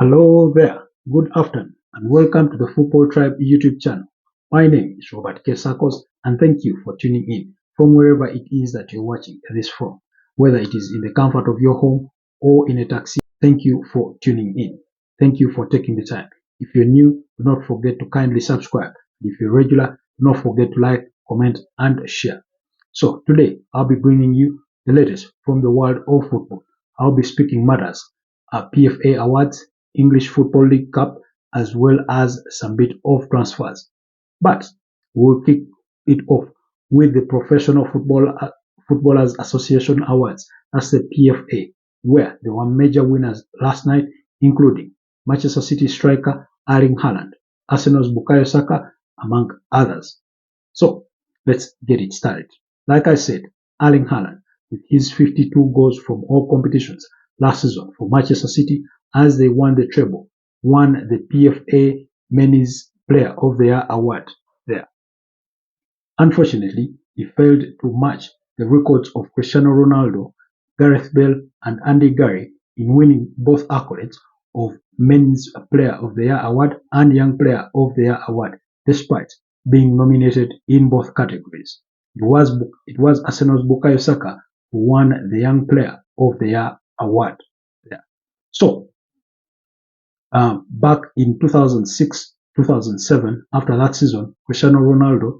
Hello there, good afternoon, and welcome to the Football Tribe YouTube channel. My name is Robert K. Sakos, and thank you for tuning in from wherever it is that you're watching this from. Whether it is in the comfort of your home or in a taxi, thank you for tuning in. Thank you for taking the time. If you're new, do not forget to kindly subscribe. If you're regular, do not forget to like, comment, and share. So today, I'll be bringing you the latest from the world of football. I'll be speaking matters, PFA awards, English Football League Cup, as well as some bit of transfers. But we'll kick it off with the Footballers Association Awards. That's the PFA, where there were major winners last night, including Manchester City striker Erling Haaland, Arsenal's Bukayo Saka, among others. So let's get it started. Like I said, Erling Haaland, with his 52 goals from all competitions last season for Manchester City, as they won the treble, won the PFA Men's Player of the Year award there. Unfortunately, he failed to match the records of Cristiano Ronaldo, Gareth Bale, and Andy Gary in winning both accolades of Men's Player of the Year award and Young Player of the Year award, despite being nominated in both categories. It was Arsenal's Bukayo Saka who won the Young Player of the Year award there. So back in 2006-2007, after that season, Cristiano Ronaldo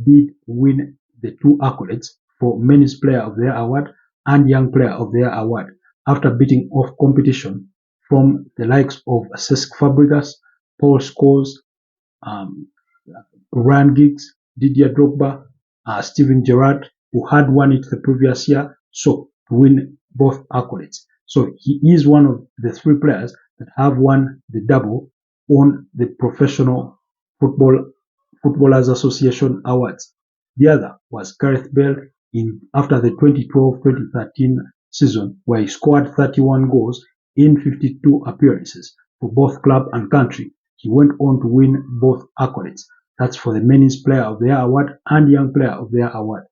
did win the two accolades for Men's Player of the Year award and Young Player of the Year award after beating off competition from the likes of Cesc Fabregas, Paul Scholes, Ryan Giggs, Didier Drogba, Steven Gerrard, who had won it the previous year, so to win both accolades. So he is one of the three players that have won the double on the Professional Footballers Association Awards. The other was Gareth Bale after the 2012-2013 season, where he scored 31 goals in 52 appearances for both club and country. He went on to win both accolades. That's for the Men's Player of the Year award and Young Player of the Year award.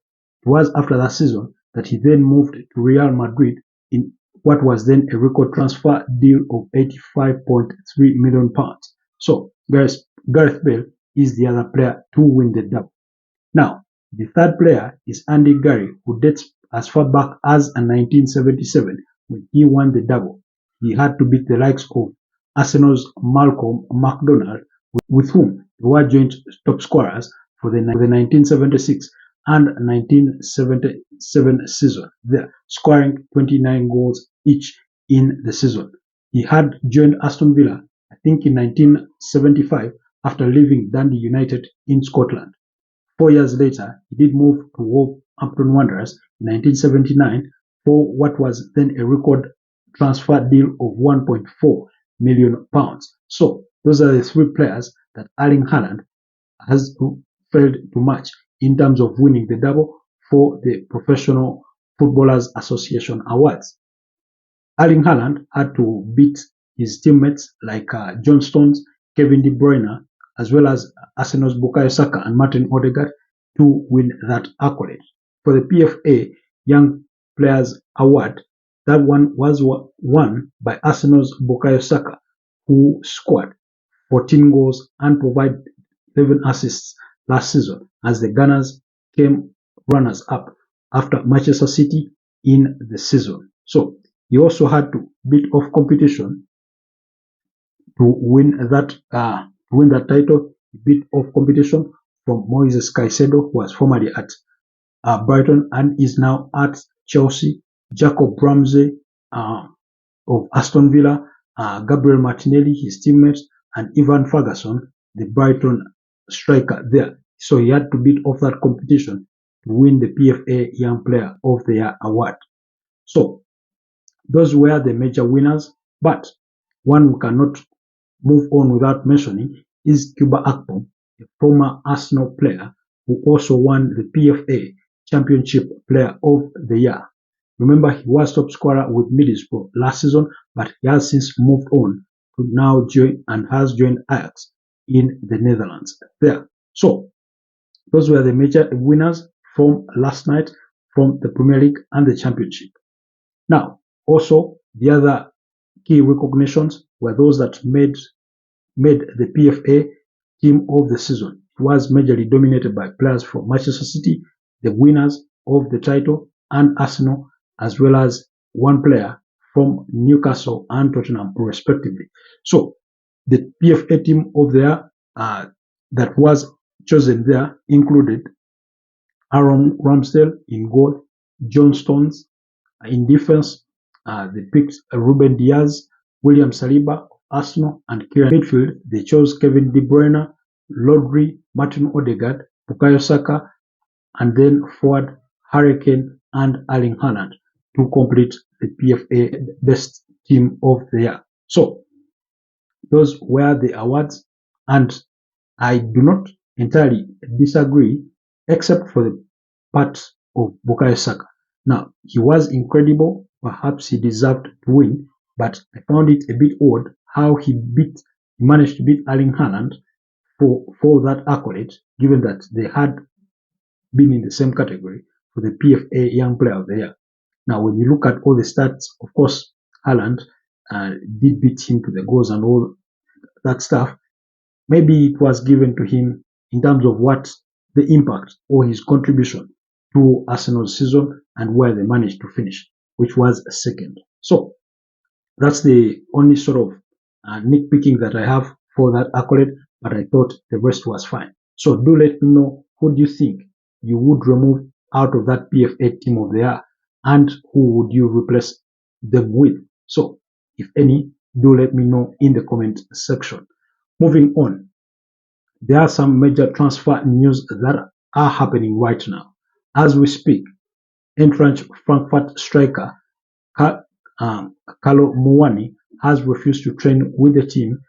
It was after that season that he then moved to Real Madrid in what was then a record transfer deal of £85.3 million. So Gareth Bale is the other player to win the double. Now, the third player is Andy Gary, who dates as far back as 1977 when he won the double. He had to beat the likes of Arsenal's Malcolm McDonald, with whom they were joint top scorers for the 1976 and 1977 season, there, scoring 29 goals each in the season. He had joined Aston Villa, I think in 1975, after leaving Dundee United in Scotland. 4 years later, he did move to Wolverhampton Wanderers in 1979 for what was then a record transfer deal of £1.4 million. So those are the three players that Erling Haaland has failed to match in terms of winning the double for the Professional Footballers Association Awards. Erling Haaland had to beat his teammates like John Stones, Kevin De Bruyne, as well as Arsenal's Bukayo Saka and Martin Odegaard to win that accolade. For the PFA Young Players Award, that one was won by Arsenal's Bukayo Saka, who scored 14 goals and provided 11 assists last season as the Gunners came runners-up after Manchester City in the season. So he also had to beat off competition to win that title. He beat off competition from Moises Caicedo, who was formerly at Brighton and is now at Chelsea, Jacob Ramsey of Aston Villa, Gabriel Martinelli, his teammate, and Ivan Ferguson, the Brighton striker there. So he had to beat off that competition to win the PFA Young Player of the Year award. So those were the major winners, but one we cannot move on without mentioning is Cuba Akpom, a former Arsenal player who also won the PFA Championship Player of the Year. Remember, he was top scorer with Middlesbrough last season, but he has since moved on to now join and has joined Ajax in the Netherlands there. So those were the major winners from last night from the Premier League and the Championship. Now, also the other key recognitions were those that made the PFA team of the season. It was majorly dominated by players from Manchester City, the winners of the title, and Arsenal, as well as one player from Newcastle and Tottenham, respectively. So the PFA team of the year that was chosen there included Aaron Ramsdale in goal, John Stones in defense. They picked Ruben Diaz, William Saliba, Arsenal, and Kieran midfield. They chose Kevin De Bruyne, Rodri, Martin Odegaard, Bukayo Saka, and then forward Harry Kane and Erling Haaland to complete the PFA best team of the year. So those were the awards, and I do not entirely disagree, except for the part of Bukayo Saka. Now, he was incredible. Perhaps he deserved to win, but I found it a bit odd how he managed to beat Erling Haaland for that accolade, given that they had been in the same category for the PFA Young Player of the Year. Now, when you look at all the stats, of course, Haaland did beat him to the goals and all that stuff. Maybe it was given to him in terms of what the impact or his contribution to Arsenal's season and where they managed to finish, which was second. So that's the only sort of nitpicking that I have for that accolade, but I thought the rest was fine. So do let me know who do you think you would remove out of that PFA team of the year, and who would you replace them with. So if any, do let me know in the comment section. Moving on, there are some major transfer news that are happening right now. As we speak, Eintracht Frankfurt striker Kalo Muani has refused to train with the team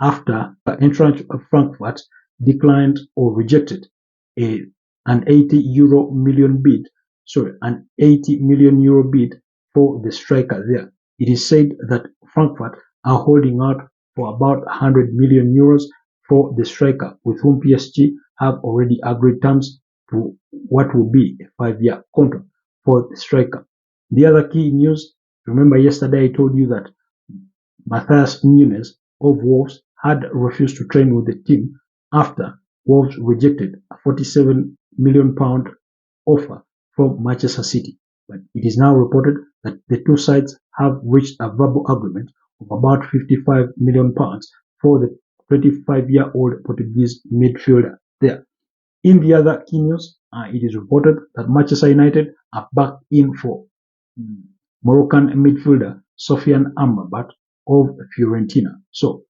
after Eintracht Frankfurt declined or rejected an 80 million bid for the striker there. It is said that Frankfurt are holding out for about 100 million euros for the striker, with whom PSG have already agreed terms to what will be a 5-year contract for the striker. The other key news, remember yesterday I told you that Matthias Nunes of Wolves had refused to train with the team after Wolves rejected a £47 million offer from Manchester City. But it is now reported that the two sides have reached a verbal agreement of about £55 million for the 25-year-old Portuguese midfielder there. In the other key news, it is reported that Manchester United are back in for Moroccan midfielder Sofiane Amrabat of Fiorentina. So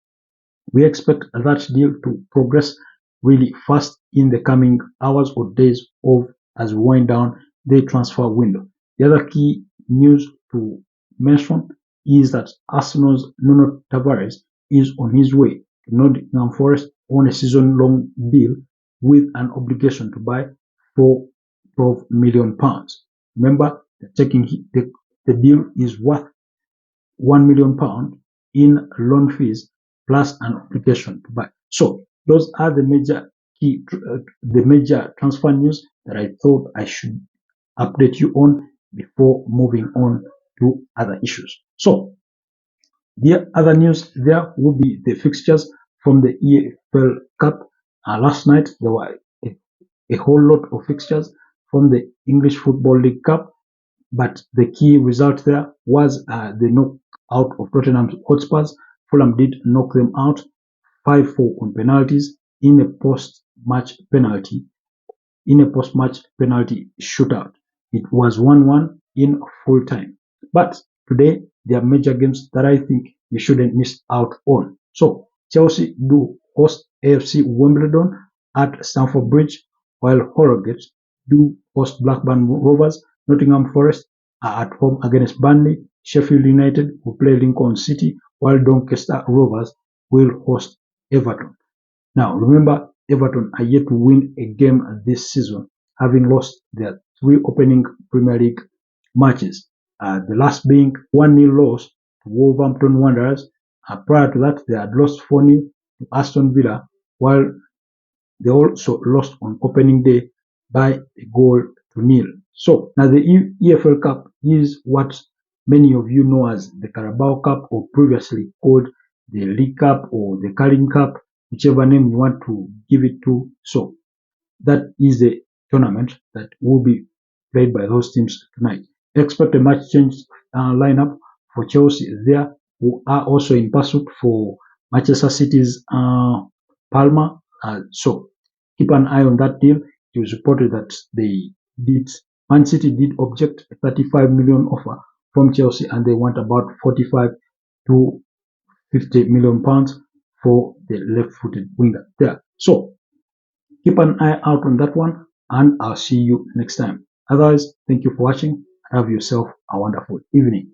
we expect that deal to progress really fast in the coming hours or days as we wind down the transfer window. The other key news to mention is that Arsenal's Nuno Tavares is on his way to Nottingham Forest on a season-long deal with an obligation to buy for £12 million. Remember, the deal is worth £1 million in loan fees plus an obligation to buy. So those are the major transfer news that I thought I should update you on before moving on to other issues. So the other news there will be the fixtures from the EFL Cup. Last night there were a whole lot of fixtures from the English Football League Cup, but the key result there was the knockout of Tottenham Hotspurs. Fulham did knock them out 5-4 on penalties in a post-match penalty shootout. It was 1-1 in full time. But today there are major games that I think you shouldn't miss out on. So Chelsea do host AFC Wimbledon at Stamford Bridge, while Harrogate do host Blackburn Rovers. Nottingham Forest are at home against Burnley. Sheffield United will play Lincoln City, while Doncaster Rovers will host Everton. Now remember, Everton are yet to win a game this season, having lost their 3 opening Premier League matches. The last being 1-0 loss to Wolverhampton Wanderers. Prior to that, they had lost 4-0 to Aston Villa, while they also lost on opening day by a goal to nil. So now the EFL Cup is what many of you know as the Carabao Cup, or previously called the League Cup or the Carling Cup, whichever name you want to give it to. So that is the tournament that will be played by those teams tonight. Expect a much changed lineup for Chelsea there, who are also in pursuit for Manchester City's Palmer. So keep an eye on that deal. It was reported that Man City did object a 35 million offer from Chelsea, and they want about 45 to 50 million pounds for the left-footed winger there. So keep an eye out on that one, and I'll see you next time. Otherwise, thank you for watching. Have yourself a wonderful evening.